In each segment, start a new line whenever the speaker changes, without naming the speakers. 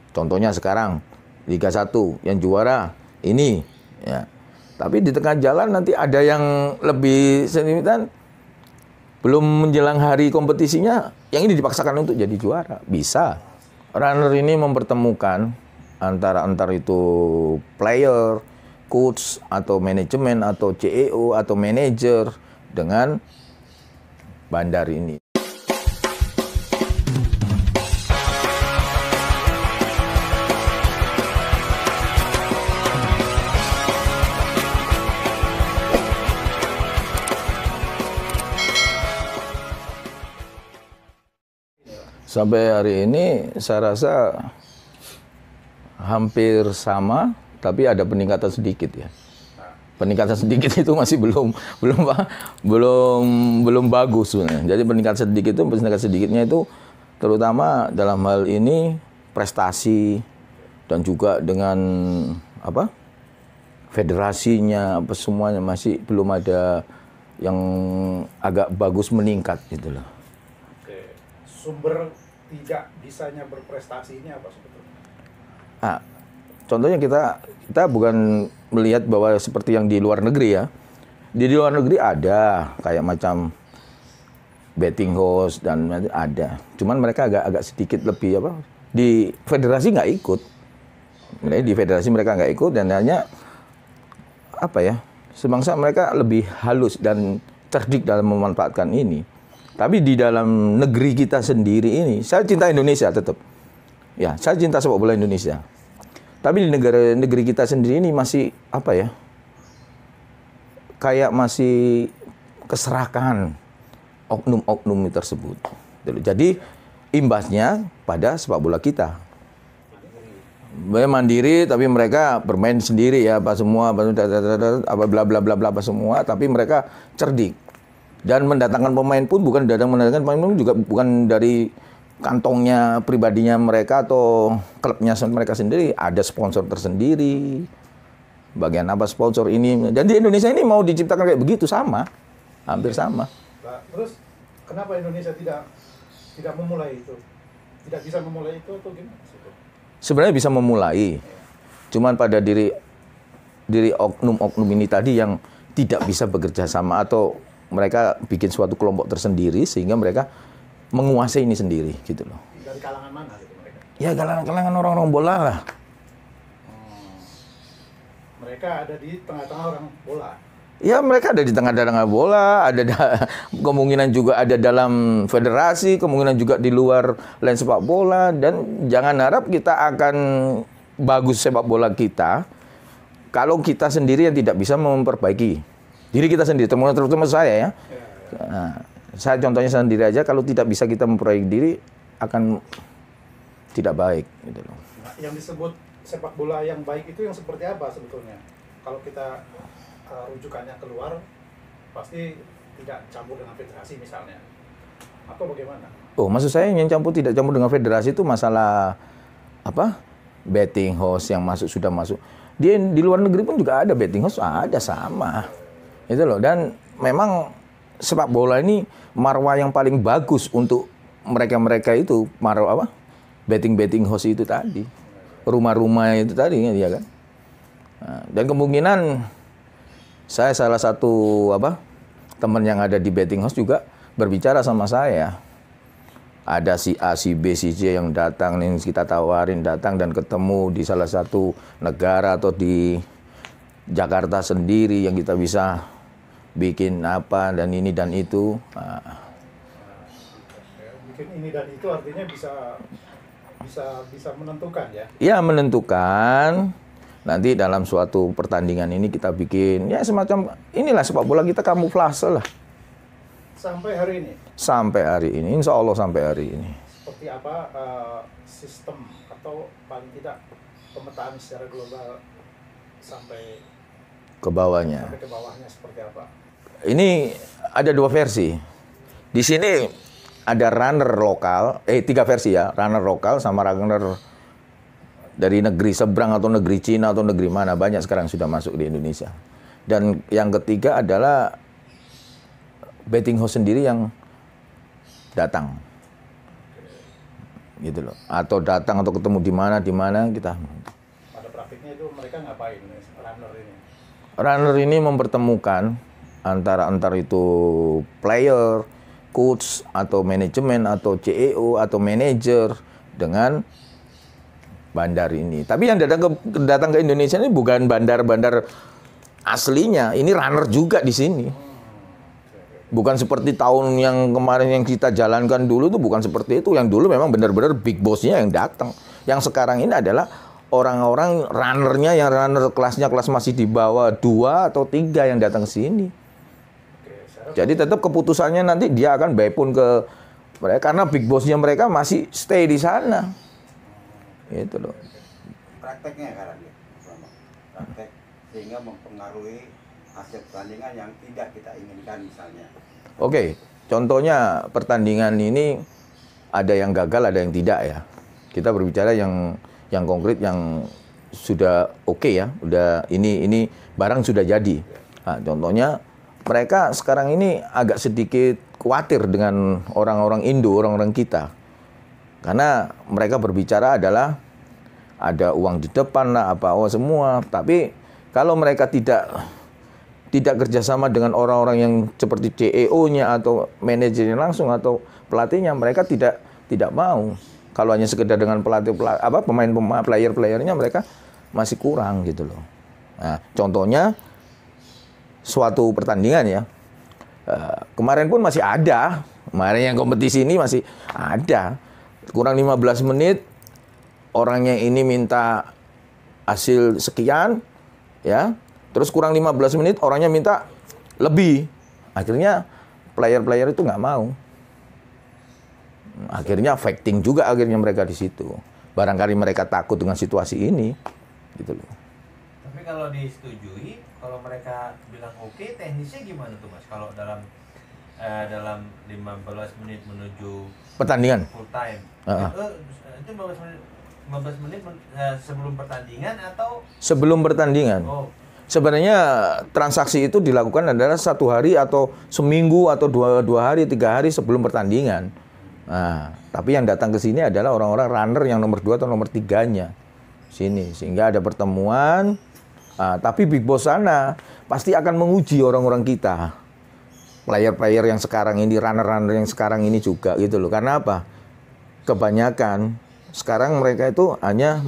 Contohnya sekarang Liga 1 yang juara ini, ya. Tapi di tengah jalan nanti ada yang lebih signifikan, belum menjelang hari kompetisinya, yang ini dipaksakan untuk jadi juara. Bisa. Runner ini mempertemukan antara itu player, coach, atau manajemen, atau CEO, atau manajer dengan bandar ini. Sampai hari ini saya rasa hampir sama, tapi ada peningkatan sedikit ya. Peningkatan sedikit itu masih belum bagus sebenarnya. Jadi peningkatan sedikitnya itu terutama dalam hal ini prestasi dan juga dengan federasinya semuanya masih belum ada yang agak bagus meningkat gitu loh.
Sumber tidak bisanya berprestasi ini apa sebetulnya?
Contohnya kita bukan melihat bahwa seperti yang di luar negeri ya. Di luar negeri ada kayak macam betting house dan ada. Cuman mereka agak sedikit lebih di federasi nggak ikut. Di federasi mereka nggak ikut dan hanya sebangsa mereka lebih halus dan cerdik dalam memanfaatkan ini. Tapi di dalam negeri kita sendiri ini, saya cinta Indonesia tetap. Ya, saya cinta sepak bola Indonesia. Tapi di negeri kita sendiri ini masih kayak masih keserakahan oknum-oknum tersebut. Jadi imbasnya pada sepak bola kita. Mandiri, tapi mereka bermain sendiri ya, bla bla bla bla semua, tapi mereka cerdik. Dan mendatangkan pemain pun mendatangkan pemain pun juga bukan dari kantongnya pribadinya mereka atau klubnya mereka sendiri, ada sponsor tersendiri. Bagian apa sponsor ini? Dan di Indonesia ini mau diciptakan kayak begitu sama, hampir sama.
Nah, terus kenapa Indonesia tidak memulai itu? Tidak bisa memulai itu atau gimana?
Sebenarnya bisa memulai, cuman pada diri oknum-oknum ini tadi yang tidak bisa bekerja sama atau mereka bikin suatu kelompok tersendiri sehingga mereka menguasai ini sendiri gitu loh.
Dari kalangan mana gitu mereka?
Ya kalangan orang-orang bola lah.
Mereka ada di tengah-tengah orang bola.
Ya mereka ada di tengah-tengah bola, kemungkinan juga ada dalam federasi, kemungkinan juga di luar lain sepak bola, dan jangan harap kita akan bagus sepak bola kita kalau kita sendiri yang tidak bisa memperbaiki diri kita sendiri, terutama saya ya. Nah, saya contohnya sendiri aja, kalau tidak bisa kita memperbaiki diri akan tidak baik gitu loh.
Nah, yang disebut sepak bola yang baik itu yang seperti apa sebetulnya? Kalau kita rujukannya keluar, pasti tidak campur dengan federasi misalnya, atau bagaimana?
Maksud saya yang tidak campur dengan federasi itu masalah betting house yang sudah masuk. Di luar negeri pun juga ada betting house, ada sama. Itu loh, dan memang sepak bola ini marwah yang paling bagus untuk mereka itu betting house itu tadi, rumah-rumah itu tadi ya kan. Nah, dan kemungkinan saya salah satu teman yang ada di betting house juga berbicara sama saya. Ada si A, si B, si C yang datang, yang kita tawarin datang dan ketemu di salah satu negara atau di Jakarta sendiri yang kita bisa bikin dan ini dan itu.
Bikin ini dan itu artinya bisa menentukan ya?
Ya menentukan. Nanti dalam suatu pertandingan ini kita bikin ya semacam inilah sepak bola kita kamuflase lah.
Sampai hari ini?
Sampai hari ini, insya Allah sampai hari ini.
Seperti apa sistem atau paling tidak pemetaan secara global sampai
ke bawahnya?
Sampai ke bawahnya seperti apa?
Ini ada dua versi. Di sini ada runner lokal, 3 versi ya, runner lokal sama runner dari negeri seberang atau negeri Cina atau negeri mana, banyak sekarang sudah masuk di Indonesia. Dan yang ketiga adalah betting house sendiri yang datang. gitu loh. Atau datang atau ketemu di mana kita.
Pada praktiknya itu mereka ngapain runner ini?
Runner ini mempertemukan antara itu player, coach atau manajemen atau CEO atau manajer dengan bandar ini. Tapi yang datang ke Indonesia ini bukan bandar-bandar aslinya, ini runner juga di sini. Bukan seperti tahun yang kemarin yang kita jalankan dulu tuh bukan seperti itu. Yang dulu memang benar-benar big boss-nya yang datang. Yang sekarang ini adalah orang-orang runnernya yang runner kelasnya kelas masih di bawah 2 atau 3 yang datang ke sini. Jadi tetap keputusannya nanti dia akan bypun ke mereka karena big boss-nya mereka masih stay di sana. Itu loh.
Prakteknya sekarang ya, praktek sehingga mempengaruhi hasil pertandingan yang tidak kita inginkan misalnya.
Oke, contohnya pertandingan ini ada yang gagal, ada yang tidak ya. Kita berbicara yang konkret, yang sudah oke ya, udah ini barang sudah jadi. Nah, contohnya mereka sekarang ini agak sedikit khawatir dengan orang-orang Indo, orang-orang kita. Karena mereka berbicara adalah ada uang di depan lah, semua. Tapi kalau mereka tidak kerjasama dengan orang-orang yang seperti CEO-nya atau manajernya langsung atau pelatihnya, mereka tidak mau. Kalau hanya sekedar dengan player-playernya mereka masih kurang gitu loh. Nah, contohnya suatu pertandingan ya. Kemarin pun masih ada. Kemarin yang kompetisi ini masih ada. Kurang 15 menit orangnya ini minta hasil sekian ya. Terus kurang 15 menit orangnya minta lebih. Akhirnya player-player itu nggak mau. Akhirnya fighting juga mereka di situ. Barangkali mereka takut dengan situasi ini. Gitu loh.
Tapi kalau disetujui, kalau mereka bilang oke, teknisnya gimana tuh Mas? Kalau dalam 15 menit menuju
pertandingan
full time. Itu 15 menit sebelum pertandingan atau
sebelum pertandingan?
Oh.
Sebenarnya transaksi itu dilakukan adalah 1 hari atau seminggu atau 2 hari, 3 hari sebelum pertandingan. Nah, tapi yang datang ke sini adalah orang-orang runner yang nomor 2 atau nomor 3-nya. Sini, sehingga ada pertemuan. Tapi Big Boss sana pasti akan menguji orang-orang kita. Player-player yang sekarang ini, runner-runner yang sekarang ini juga gitu loh. Karena apa? Kebanyakan sekarang mereka itu hanya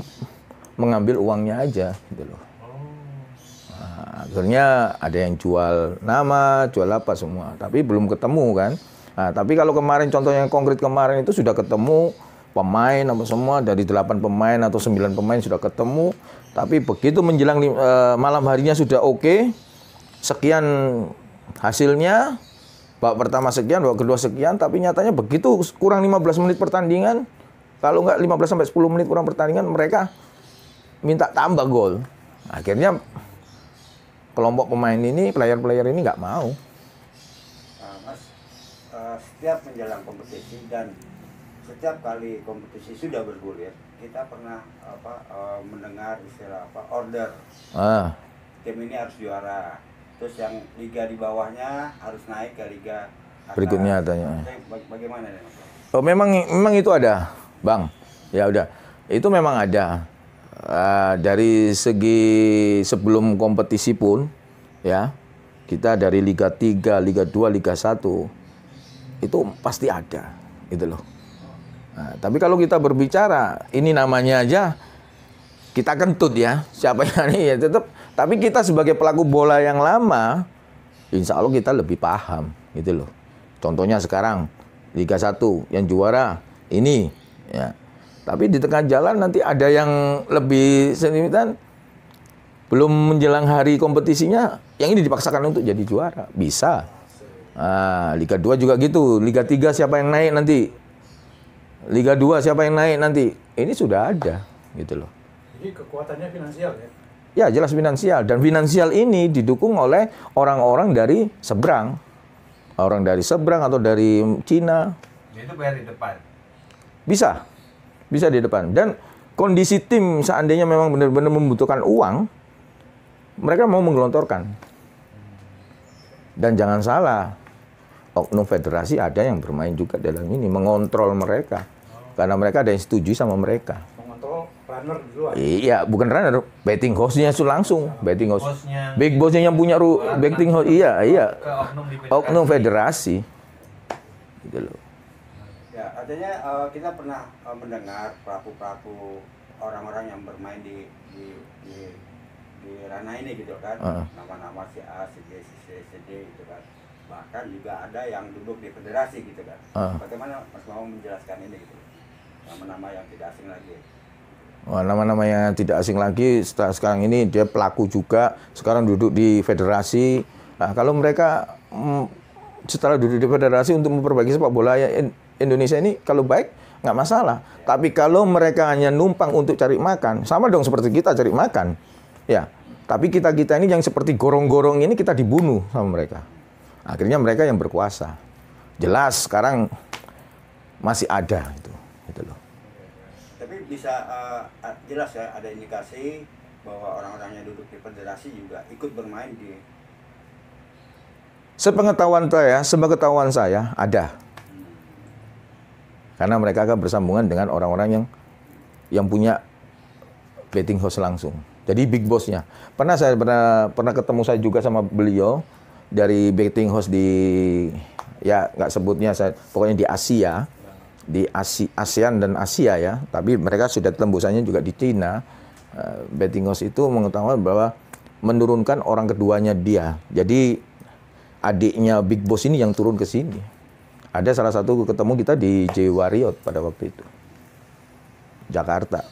mengambil uangnya aja gitu loh. Akhirnya ada yang jual nama, jual apa semua, tapi belum ketemu kan. Nah, tapi kalau kemarin contoh yang konkret kemarin itu sudah ketemu pemain apa semua dari 8 pemain atau 9 pemain sudah ketemu, tapi begitu menjelang malam harinya sudah oke, sekian hasilnya, babak pertama sekian, babak kedua sekian, tapi nyatanya begitu kurang 15 menit pertandingan, kalau nggak 15 sampai 10 menit kurang pertandingan mereka minta tambah gol. Akhirnya kelompok pemain ini, player-player ini nggak mau.
Mas, setiap menjelang kompetisi dan setiap kali kompetisi sudah bergulir, kita pernah mendengar istilah order. Tim ini harus juara. Terus yang liga di bawahnya harus naik ke liga
berikutnya katanya.
Bagaimana nih?
Oh, memang itu ada, Bang. Ya udah, itu memang ada. Dari segi sebelum kompetisi pun ya, kita dari Liga 3, Liga 2, Liga 1 itu pasti ada gitu loh. Nah, tapi kalau kita berbicara ini namanya aja kita kentut ya, siapa yang ini ya tetap, tapi kita sebagai pelaku bola yang lama insya Allah kita lebih paham gitu loh. Contohnya sekarang Liga 1 yang juara ini ya. Tapi di tengah jalan nanti ada yang lebih sedemikian, belum menjelang hari kompetisinya, yang ini dipaksakan untuk jadi juara. Bisa. Liga 2 juga gitu. Liga 3 siapa yang naik nanti? Liga 2 siapa yang naik nanti? Ini sudah ada. Gitu loh.
Jadi kekuatannya finansial ya?
Ya, jelas finansial. Dan finansial ini didukung oleh orang-orang dari seberang. Orang dari seberang atau dari Cina.
Itu bayar di depan?
Bisa di depan. Dan kondisi tim seandainya memang benar-benar membutuhkan uang, mereka mau menggelontorkan. Dan jangan salah, oknum federasi ada yang bermain juga dalam ini, mengontrol mereka. Karena mereka ada yang setuju sama mereka.
Mengontrol runner di luar.
Iya, bukan runner, betting host-nya itu langsung, betting host.
Bosnya
Big boss-nya yang punya betting host. Iya, iya.
ke oknum di
Oknum federasi. Gitu loh.
Ya, artinya kita pernah mendengar pelaku-pelaku orang-orang yang bermain di ranah ini gitu kan, nama-nama si A, si B, si C, si D gitu kan. Bahkan juga ada yang duduk di federasi gitu kan. Bagaimana Mas mau menjelaskan ini gitu? Nama-nama yang tidak asing lagi.
Wah, nama-nama yang tidak asing lagi sekarang ini dia pelaku juga, sekarang duduk di federasi. Nah, kalau mereka setelah duduk di federasi untuk memperbaiki sepak bola Indonesia ini, kalau baik nggak masalah. Tapi kalau mereka hanya numpang untuk cari makan, sama dong seperti kita cari makan. Ya, tapi kita ini yang seperti gorong-gorong ini kita dibunuh sama mereka. Akhirnya mereka yang berkuasa. Jelas sekarang masih ada itu loh.
Tapi bisa jelas ya ada indikasi bahwa orang-orang yang duduk di federasi juga ikut bermain di.
Sepengetahuan saya ada. Karena mereka akan bersambungan dengan orang-orang yang punya betting house langsung. Jadi big boss-nya. Pernah ketemu saya juga sama beliau dari betting house di, ya nggak sebutnya saya, pokoknya di Asia, di ASEAN dan Asia ya. Tapi mereka sudah tembusannya juga di Cina. Betting house itu mengetahui bahwa menurunkan orang keduanya dia. Jadi adiknya big boss ini yang turun ke sini. Ada salah satu ketemu kita di J Warrior pada waktu itu, Jakarta.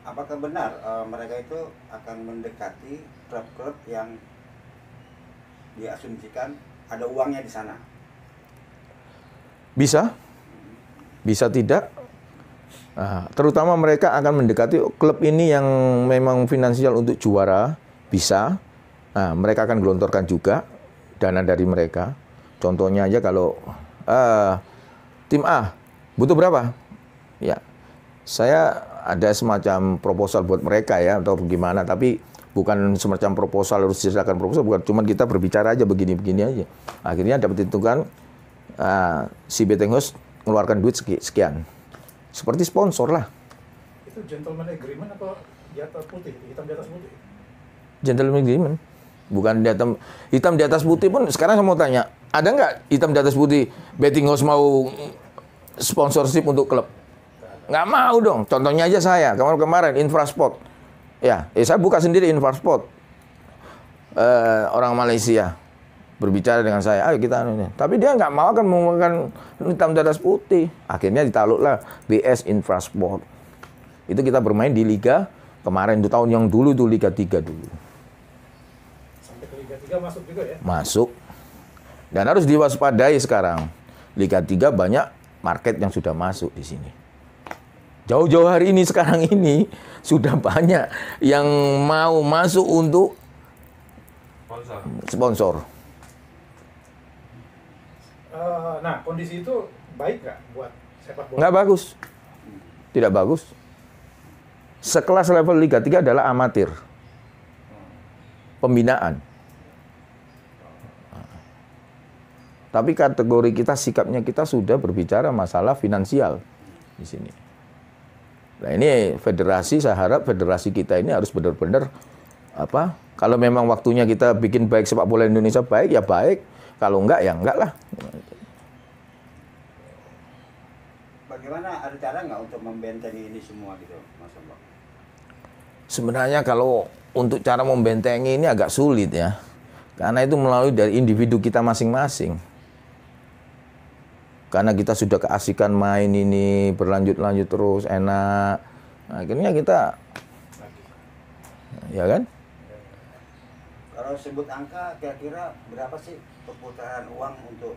Apakah benar mereka itu akan mendekati klub-klub yang diasumsikan ada uangnya di sana?
Bisa tidak. Nah, terutama mereka akan mendekati klub ini yang memang finansial untuk juara, bisa. Nah, mereka akan gelontorkan juga dana dari mereka. Contohnya aja kalau tim A butuh berapa? Ya, saya ada semacam proposal buat mereka ya atau bagaimana, tapi bukan semacam proposal harus silakan proposal, bukan, cuma kita berbicara aja begini-begini aja. Akhirnya dapat ditentukan si betting host mengeluarkan duit sekian. Seperti sponsor lah.
Itu gentleman agreement atau di atas putih, hitam di atas putih?
Gentleman agreement. Bukan hitam di atas putih pun sekarang saya mau tanya, ada nggak hitam di atas putih betting house mau sponsorship untuk klub? Nggak mau dong. Contohnya aja saya, kemarin Infrasport. Ya, saya buka sendiri Infrasport. Orang Malaysia berbicara dengan saya, ayo kita ini. Tapi dia nggak mau akan menggunakan hitam di atas putih. Akhirnya ditakluklah BS Infrasport. Itu kita bermain di Liga kemarin, itu tahun yang dulu tuh Liga 3 dulu.
Sampai ke Liga 3 masuk juga ya?
Masuk. Dan harus diwaspadai sekarang. Liga 3 banyak market yang sudah masuk di sini. Jauh-jauh hari ini, sekarang ini, sudah banyak yang mau masuk untuk sponsor.
Nah, kondisi itu baik nggak buat sepak bola?
Nggak bagus. Tidak bagus. Sekelas level Liga 3 adalah amatir. Pembinaan. Tapi kategori kita, sikapnya kita sudah berbicara masalah finansial di sini. Nah, ini federasi, saya harap federasi kita ini harus benar-benar kalau memang waktunya kita bikin baik sepak bola Indonesia baik, ya baik. Kalau enggak, ya enggak lah.
Bagaimana, ada cara nggak untuk membentengi ini semua gitu, Mas Ombak?
Sebenarnya kalau untuk cara membentengi ini agak sulit ya. Karena itu melalui dari individu kita masing-masing. Karena kita sudah keasikan main ini, berlanjut-lanjut terus, enak. Akhirnya kita, ya kan?
Kalau sebut angka, kira-kira berapa sih perputaran uang untuk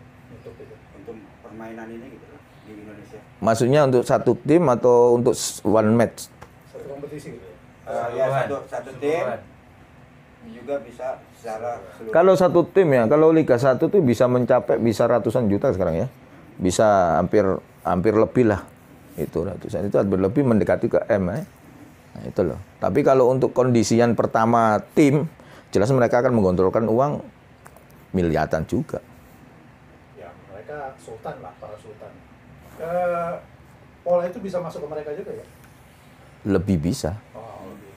permainan ini gitu loh, di Indonesia?
Maksudnya untuk satu tim atau untuk one match?
Satu kompetisi gitu ya?
Ya, satu tim juga bisa secara seluruh.
Kalau satu tim ya, kalau Liga 1 tuh bisa mencapai ratusan juta sekarang ya. Bisa hampir lebih lah. Itu ratusan, itu hampir lebih mendekati ke M ya. Nah, itu loh. Tapi kalau untuk kondisian pertama tim, jelas mereka akan menggontorkan uang miliaran juga.
Ya, mereka sultan lah, para sultan. pola itu bisa masuk ke mereka juga ya?
Lebih bisa.
Oh, lebih.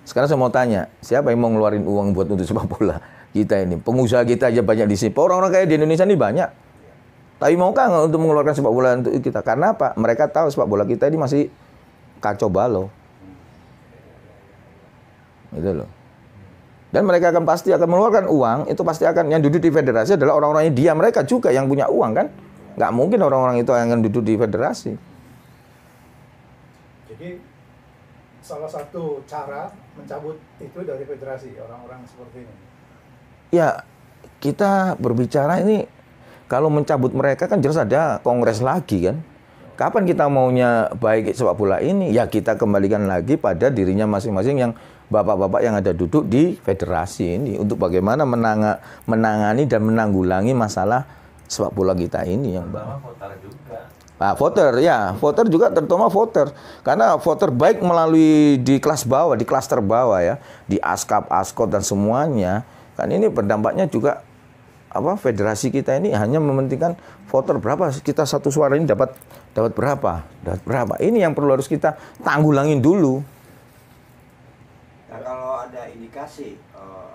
Sekarang saya mau tanya, siapa yang mau ngeluarin uang buat untuk sepak bola? Kita ini, pengusaha kita aja banyak di sini. Orang-orang kaya di Indonesia ini banyak. Tapi maukah nggak untuk mengeluarkan sepak bola untuk kita? Karena apa? Mereka tahu sepak bola kita ini masih kacau balau. Gitu loh. Dan mereka pasti akan mengeluarkan uang, itu pasti akan, yang duduk di federasi adalah orang-orangnya dia, mereka juga yang punya uang kan? Nggak mungkin orang-orang itu yang akan duduk di federasi.
Jadi salah satu cara mencabut itu dari federasi, orang-orang seperti ini.
Ya, kita berbicara ini, kalau mencabut mereka kan jelas ada kongres lagi kan? Kapan kita maunya baik sepak bola ini? Ya kita kembalikan lagi pada dirinya masing-masing yang bapak-bapak yang ada duduk di federasi ini untuk bagaimana menangani dan menanggulangi masalah sepak bola kita ini yang
Terutama voter juga.
Nah, voter ya, voter juga terutama voter. Karena voter baik melalui di kelas bawah, di klaster bawah ya, di ASKAP, ASKOT dan semuanya. Kan ini berdampaknya juga federasi kita ini hanya mementingkan voter berapa, kita satu suara ini dapat berapa. Ini yang perlu harus kita tanggulangin dulu.
Nah, kalau ada indikasi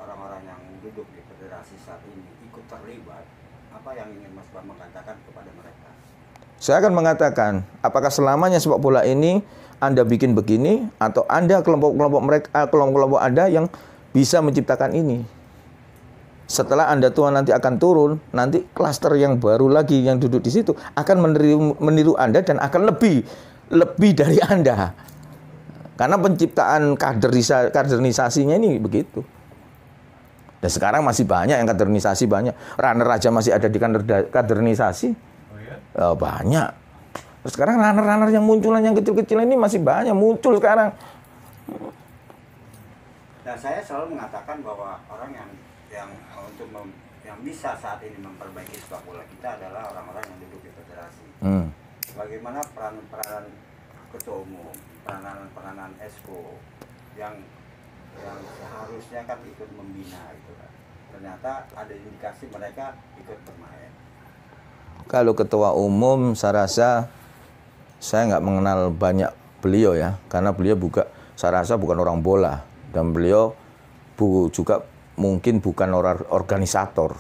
orang-orang yang duduk di federasi saat ini ikut terlibat, apa yang ingin Mas Bambang katakan kepada mereka?
Saya akan mengatakan, apakah selamanya sepak bola ini Anda bikin begini, atau Anda kelompok-kelompok Anda yang bisa menciptakan ini? Setelah Anda tua nanti akan turun, nanti klaster yang baru lagi yang duduk di situ akan meniru Anda dan akan lebih dari Anda. Karena penciptaan kaderisasinya ini begitu. Dan sekarang masih banyak yang kaderisasi banyak. Runner aja masih ada di kaderisasi.
Oh ya?
Banyak. Terus sekarang runner-runner yang munculan yang kecil-kecil ini masih banyak muncul sekarang.
Dan saya selalu mengatakan bahwa orang yang bisa saat ini memperbaiki sepak bola kita adalah orang-orang yang duduk di federasi. Bagaimana peranan ketua umum, peranan esko yang seharusnya kan ikut membina itu kan. Ternyata ada indikasi mereka ikut bermain.
Kalau ketua umum saya rasa saya nggak mengenal banyak beliau ya, karena beliau saya rasa bukan orang bola dan beliau juga mungkin bukan orang organisator.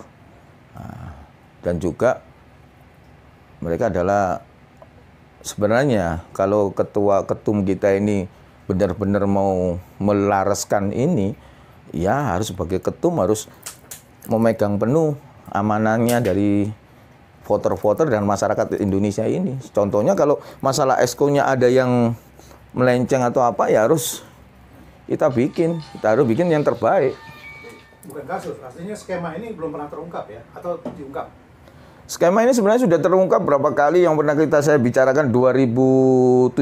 Dan juga mereka adalah sebenarnya kalau ketum kita ini benar-benar mau melaraskan ini, ya harus sebagai ketum harus memegang penuh amanahnya dari voter-voter dan masyarakat Indonesia ini. Contohnya kalau masalah esko-nya ada yang melenceng atau apa, ya harus kita harus bikin yang terbaik.
Bukan kasus, artinya skema ini belum pernah terungkap ya, atau diungkap?
Skema ini sebenarnya sudah terungkap berapa kali yang pernah saya bicarakan 2017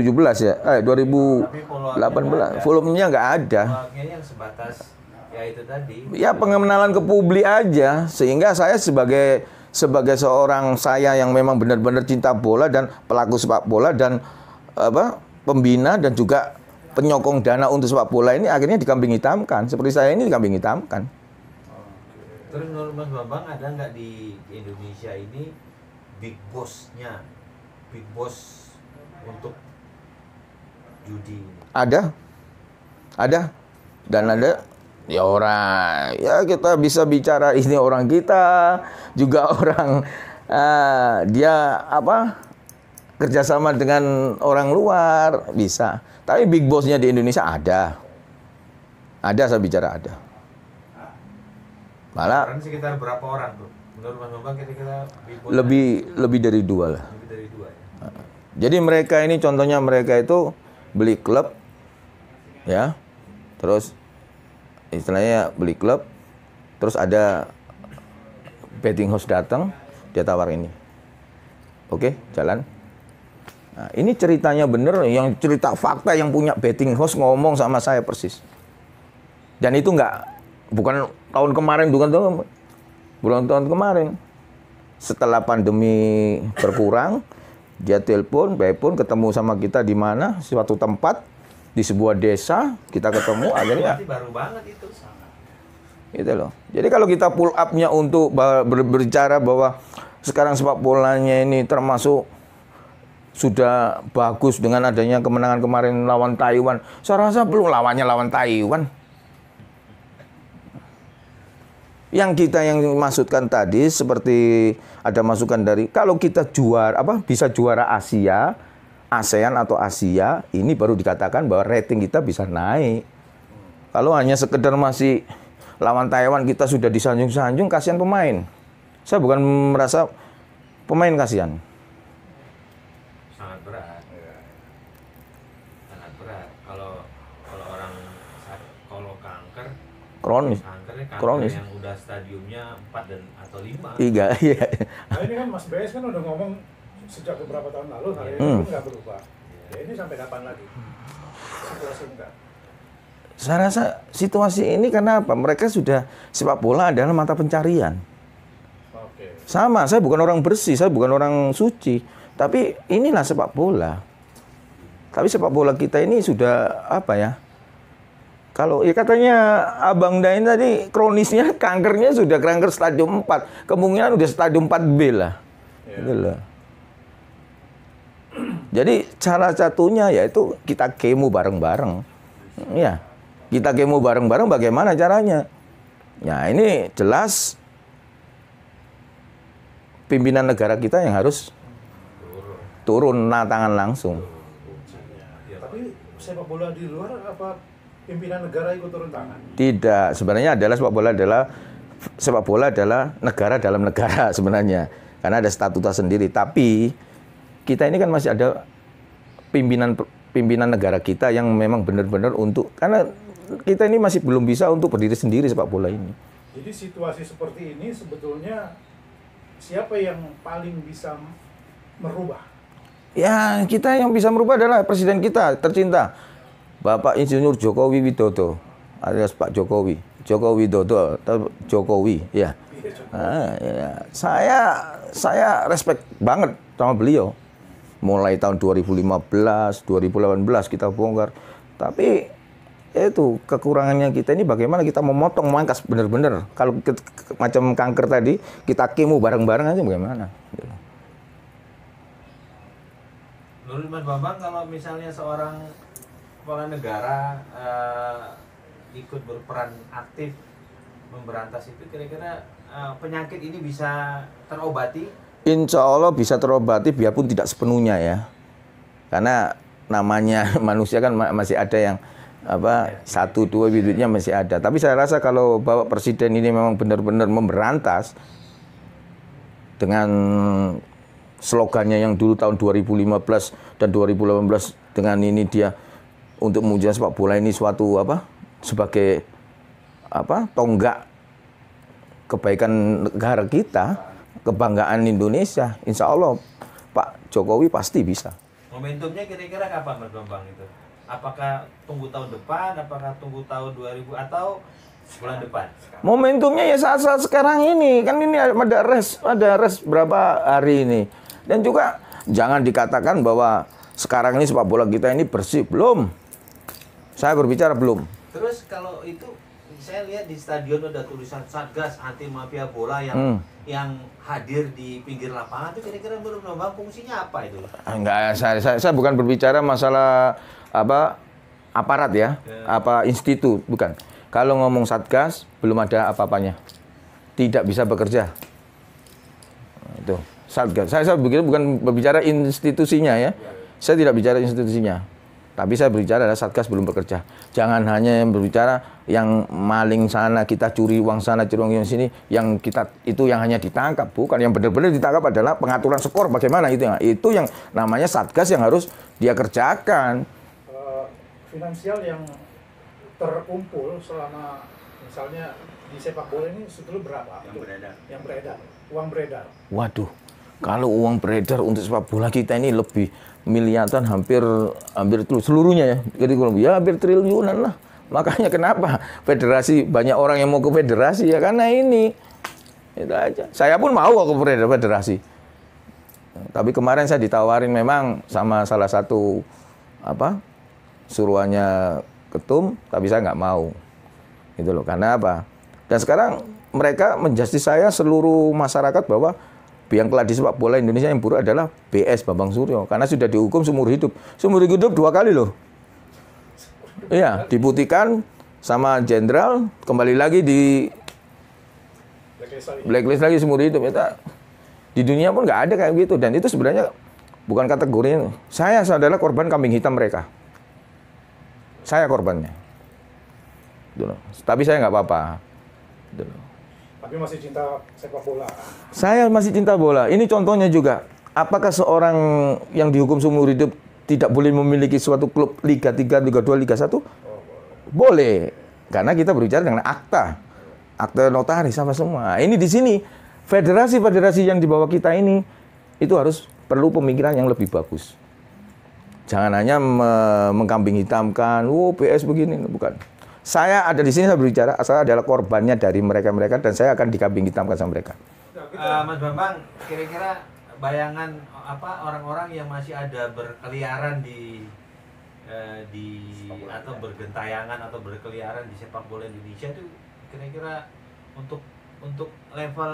ya, 2018. Volumenya nggak ada.
Yang sebatas ya itu tadi.
Ya pengenalan ke publik aja, sehingga saya sebagai seorang yang memang benar-benar cinta bola dan pelaku sepak bola dan pembina dan juga penyokong dana untuk sepak bola ini akhirnya dikambing hitamkan. Seperti saya ini dikambing hitamkan.
Terus menurut Mas Bambang ada nggak di Indonesia ini big boss-nya, big boss untuk judi? Ada. Dan ada ya orang, ya kita bisa bicara ini orang kita, juga orang dia kerjasama dengan orang luar bisa. Tapi big boss-nya di Indonesia ada saya bicara ada. Malah sekitar berapa orang tuh? Menurut Mas Bambang kira-kira
lebih dari 2 lah.
Lebih dari 2 ya.
Jadi mereka ini contohnya mereka itu beli klub ya. Terus istilahnya beli klub, terus ada betting house datang, dia tawar ini. Oke, jalan. Nah, ini ceritanya bener, yang cerita fakta yang punya betting house ngomong sama saya persis. Dan itu bukan tahun kemarin, bukan tahun kemarin. Setelah pandemi berkurang, dia telepon ketemu sama kita di mana, suatu tempat di sebuah desa, kita ketemu akhirnya.
Baru banget itu.
Gitu loh. Jadi kalau kita pull up-nya untuk berbicara bahwa sekarang sepak bolanya ini termasuk sudah bagus dengan adanya kemenangan kemarin lawan Taiwan. Saya rasa belum lawannya lawan Taiwan. Yang kita yang maksudkan tadi seperti ada masukan dari kalau kita juara bisa juara Asia, ASEAN atau Asia, ini baru dikatakan bahwa rating kita bisa naik. Kalau hanya sekedar masih lawan Taiwan kita sudah disanjung-sanjung, kasihan pemain. Saya bukan merasa pemain kasihan.
Sangat berat. Sangat berat. Kalau orang kalau kanker
Kronis.
Kanker yang udah stadiumnya 4 dan atau 5.
3, iya.
Nah ini kan Mas BS kan udah ngomong sejak beberapa tahun lalu, hari ini nggak berubah. Ya ini sampai kapan lagi? Situasi enggak.
Saya rasa situasi ini karena apa? Mereka sudah sepak bola adalah mata pencarian.
Oke.
Sama, saya bukan orang bersih, saya bukan orang suci. Tapi inilah sepak bola. Tapi sepak bola kita ini sudah apa ya? Kalau ya katanya Abang Dain tadi kronisnya kankernya sudah kanker stadium 4. Kemungkinan udah stadium 4B lah. Gitu loh. Jadi cara satunya yaitu kita kemo bareng-bareng. Ya. Kita kemo bareng-bareng bagaimana caranya? Ya ini jelas pimpinan negara kita yang harus turun tangan langsung.
Tapi sepak bola di luar apa pimpinan negara ikut turun tangan?
Tidak, sebenarnya sepak bola adalah negara dalam negara sebenarnya. Karena ada statuta sendiri, tapi kita ini kan masih ada pimpinan negara kita yang memang benar-benar karena kita ini masih belum bisa untuk berdiri sendiri sepak bola ini.
Jadi situasi seperti ini sebetulnya siapa yang paling bisa merubah?
Ya, kita yang bisa merubah adalah presiden kita tercinta, Bapak Insinyur Jokowi Widodo, alias Pak Jokowi, Joko Widodo atau Jokowi, ya. Ya. Saya respect banget sama beliau. Mulai tahun 2015, 2018 kita bongkar. Tapi itu kekurangannya kita ini bagaimana kita memotong mangkas benar-benar. Kalau macam kanker tadi kita kemo bareng-bareng aja bagaimana?
Menurut Mas Bambang, kalau misalnya seorang kepala negara ikut berperan aktif memberantas itu, kira-kira penyakit ini bisa terobati?
Insya Allah bisa terobati biarpun tidak sepenuhnya ya. Karena namanya manusia kan masih ada yang 1-2 bibitnya masih ada. Tapi saya rasa kalau Bapak Presiden ini memang benar-benar memberantas dengan slogannya yang dulu tahun 2015 dan 2018 dengan ini dia untuk mewujudkan sepak bola ini suatu sebagai tonggak kebaikan negara kita, kebanggaan Indonesia. Insya Allah Pak Jokowi pasti bisa.
Momentumnya kira-kira kapan Mas Bambang itu? Apakah tunggu tahun depan, apakah tunggu tahun 2000 atau bulan depan?
Momentumnya ya saat-saat sekarang ini. Kan ini ada res berapa hari ini. Dan juga jangan dikatakan bahwa sekarang ini sepak bola kita ini bersih. Belum. Saya berbicara belum.
Terus kalau itu saya lihat di stadion ada tulisan Satgas Anti Mafia Bola yang hadir di pinggir lapangan, itu kira-kira menurut Bambang fungsinya apa itu?
Enggak, saya bukan berbicara masalah aparat ya, institut, bukan. Kalau ngomong Satgas belum ada apa-apanya. Tidak bisa bekerja. Itu Satgas. Saya begitu bukan berbicara institusinya ya. Saya tidak bicara institusinya. Tapi saya berbicara adalah Satgas belum bekerja. Jangan hanya yang berbicara yang maling sana, kita curi uang sana, curi uang sini, yang kita itu yang hanya ditangkap, bukan yang benar-benar ditangkap adalah pengaturan skor bagaimana itu yang namanya Satgas yang harus dia kerjakan.
Finansial yang terkumpul selama misalnya di sepak bola ini sebetulnya berapa? Yang beredar. Uang beredar.
Waduh, kalau uang beredar untuk sepak bola kita ini lebih miliaran, hampir seluruhnya ya. Jadi ya hampir triliunan lah. Makanya kenapa federasi banyak orang yang mau ke federasi ya karena ini. Itu aja. Saya pun mau ke federasi. Tapi kemarin saya ditawarin memang sama salah satu suruhannya ketum, tapi saya nggak mau. Gitu loh. Karena apa? Dan sekarang mereka menjustis saya seluruh masyarakat bahwa yang keladi sepak bola Indonesia yang buruk adalah BS Bambang Suryo karena sudah dihukum seumur hidup. Seumur hidup 2 kali loh. Iya, diputihkan sama jenderal, kembali lagi di blacklist lagi seumur hidup. Di dunia pun nggak ada kayak gitu, dan itu sebenarnya bukan kategori ini. Saya adalah korban kambing hitam mereka. Saya korbannya. Gitu loh. Tapi saya nggak apa-apa. Gitu loh.
Tapi masih cinta sepak bola.
Saya masih cinta bola. Ini contohnya juga. Apakah seorang yang dihukum seumur hidup tidak boleh memiliki suatu klub Liga 3, Liga 2, Liga 1? Boleh. Karena kita berbicara dengan akta. Akta notaris sama semua. Ini di sini federasi-federasi yang di bawah kita ini itu harus perlu pemikiran yang lebih bagus. Jangan hanya mengkambing hitamkan, PS begini, bukan. Saya ada di sini, saya berbicara, saya adalah korbannya dari mereka-mereka dan saya akan dikambing hitamkan sama mereka.
Mas Bambang, kira-kira bayangan apa orang-orang yang masih ada berkeliaran di atau bergentayangan atau berkeliaran di sepak bola Indonesia itu kira-kira untuk level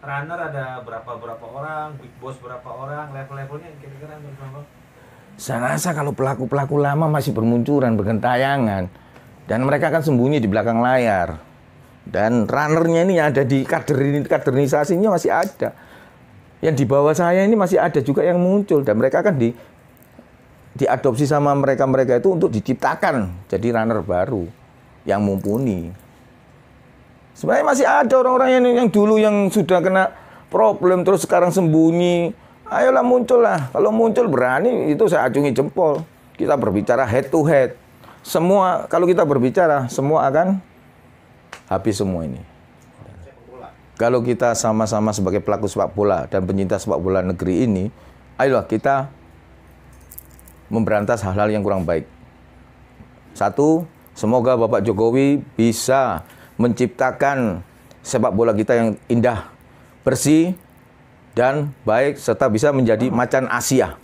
runner ada berapa orang, big boss berapa orang, level-levelnya kira-kira Mas Bambang?
Saya rasa kalau pelaku-pelaku lama masih bermunculan, bergentayangan, dan mereka akan sembunyi di belakang layar. Dan runnernya ini yang ada di kaderisasinya masih ada. Yang di bawah saya ini masih ada juga yang muncul, dan mereka akan diadopsi sama mereka-mereka itu untuk diciptakan jadi runner baru yang mumpuni. Sebenarnya masih ada orang-orang yang dulu yang sudah kena problem terus sekarang sembunyi. Ayolah muncullah. Kalau muncul berani itu saya acungi jempol. Kita berbicara head to head. Semua kalau kita berbicara semua akan habis semua ini. Kalau kita sama-sama sebagai pelaku sepak bola dan pencinta sepak bola negeri ini, ayolah kita memberantas hal-hal yang kurang baik. Satu, semoga Bapak Jokowi bisa menciptakan sepak bola kita yang indah, bersih, dan baik, serta bisa menjadi macan Asia.